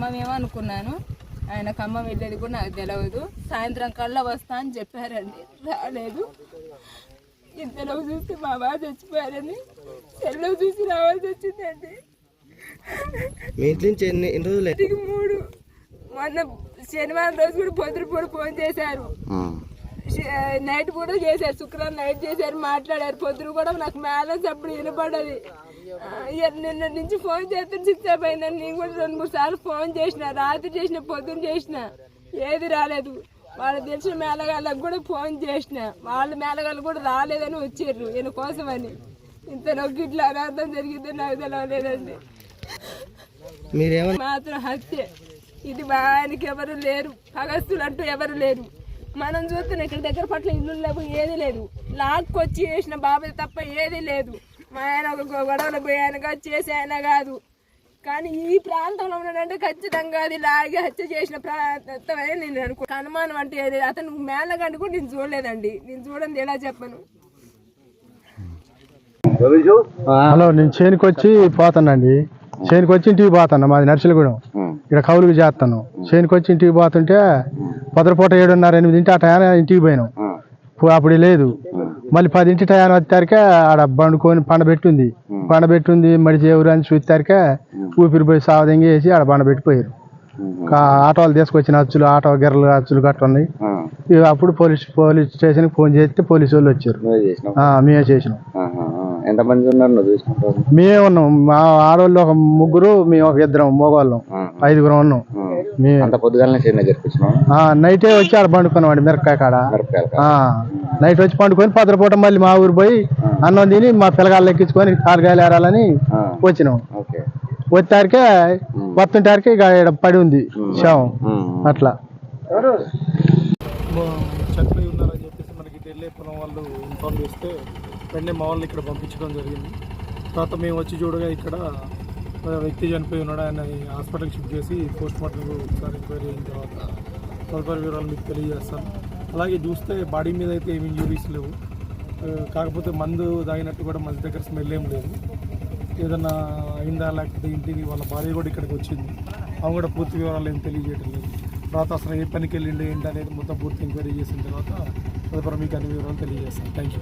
ఖమ్మమేమో అనుకున్నాను. ఆయన ఖమ్మం వెళ్ళేది కూడా నాకు తెలియదు. సాయంత్రం కల్లా వస్తా అని చెప్పారండి, రాలేదు. ఇంతలో చూస్తే మా బాబు చచ్చిపోయారని సెల్లో చూసి రావాల్సి వచ్చిందండి. ఇంటికి 3 మొన్న శనివారం రోజు కూడా పొద్దుపూట ఫోన్ చేశారు, నైట్ కూడా చేశారు, శుక్రవారం నైట్ చేశారు, మాట్లాడారు. పొద్దున కూడా నాకు మేళం అప్పుడు వినపడది. నిన్న నుంచి ఫోన్ చేస్తే 6 అయిపోయిందని నేను కూడా 2-3 సార్లు ఫోన్ చేసిన, రాత్రి చేసిన, పొద్దున చేసిన, ఏది రాలేదు. వాళ్ళకి తెలిసిన మేళగాళ్ళకి కూడా ఫోన్ చేసిన, వాళ్ళ మేళగాళ్ళు కూడా రాలేదని వచ్చారు ఈయన కోసమని. ఇంత నొగ్గిట్లా అనార్థం జరిగిందని నాకు తెలవలేదండి. మాత్రం హత్య ఇది. మా ఆయనకి ఎవరు లేరు, పగస్తులు అంటూ ఎవరు లేరు. మనం చూస్తున్నాం ఇక్కడ దగ్గర పట్ల ఇల్లు లేవు, ఏది లేదు. లాక్కొచ్చి చేసిన బాబాయ్ తప్ప ఏది లేదు. మా ఆయన ఒక గొడవలు పోయి ఆయన కాదు, చేసి ఆయన కాదు. కానీ ఈ ప్రాంతంలో ఉన్నాడంటే ఖచ్చితంగా అది లాగి హత్య చేసిన ప్రాంతమని నేను అనుకో. అనుమానం అంటే ఏది, అతను మేళగండి కూడా నేను చూడలేదండి. నేను చూడండి ఎలా చెప్పను. హలో, నేను చేనుకి వచ్చి పోతానండి. చేనుకి వచ్చి ఇంటికి పోతాను. మాది నర్సులగూడెం, ఇక్కడ కౌలుకి చేస్తాను. చేనుకి వచ్చి ఇంటికి పోతుంటే పొద్దుపూట 7:30-8 ఆ టయాన ఇంటికి పోయినాం. అప్పుడు లేదు. మళ్ళీ 10 టయాన వచ్చేసరికి ఆడ బండుకొని పండబెట్టుంది మడిచి ఎవరు అని చూసేసరికి ఊపిరి పోయి సావదంగి వేసి ఆడ బండబెట్టిపోయారు. ఆటోలు తీసుకొచ్చిన అచ్చులు, ఆటో గిర్రలు అచ్చులు గట్రా ఉన్నాయి. అప్పుడు పోలీస్ స్టేషన్కి ఫోన్ చేస్తే పోలీసు వాళ్ళు వచ్చారు. మేమే చేసినాం. ఎంతమంది ఉన్నారు? మేమే ఉన్నాం. మా ఆడవాళ్ళు ఒక 3, మేము ఒక 2 మగవాళ్ళం, 5 ఉన్నాం. నైటే వచ్చి ఆడ పండుకున్నాం మిరపకాయ కాడ. నైట్ వచ్చి పండుకొని పొద్దుపూట మళ్ళీ మా ఊరు పోయి అన్నం తిని మా పిల్లగాళ్ళు ఎక్కించుకొని కాలుగాయలు ఏరాలని వచ్చినాం. వచ్చేసరికి వస్తుంటారికి ఇక పడి ఉంది శవం. అట్లా చనిపోయి ఉన్నారని చెప్పేసి మనకి ఢిల్లీ పొలం వాళ్ళు ఇన్ఫార్మ్ చేస్తే వెంటనే మా వాళ్ళని ఇక్కడ పంపించడం జరిగింది. తర్వాత మేము వచ్చి చూడగా ఇక్కడ వ్యక్తి చనిపోయి ఉన్నాడు. ఆయన హాస్పిటల్కి షిఫ్ట్ చేసి పోస్ట్ మార్టం ఒకసారి ఎంక్వైరీ అయిన తర్వాత తదుపరి వివరాలు మీకు తెలియజేస్తాను. అలాగే చూస్తే బాడీ మీద అయితే ఏమి ఇంజురీస్ లేవు. కాకపోతే మందు తాగినట్టు కూడా మంచి దగ్గర స్మెల్ ఏం లేదు. ఏదన్నా అయిందా లేకపోతే ఇంటికి వాళ్ళ భార్య కూడా ఇక్కడికి వచ్చింది, ఆమె కూడా పూర్తి వివరాలు ఏం తెలియజేయటం లేదు. తర్వాత అసలు ఏ పనికి వెళ్ళిండి ఏంటి అనేది మొత్తం పూర్తి ఎంక్వైరీ చేసిన తర్వాత తదుపరి మీకు అన్ని వివరాలు తెలియజేస్తాను. Thank you.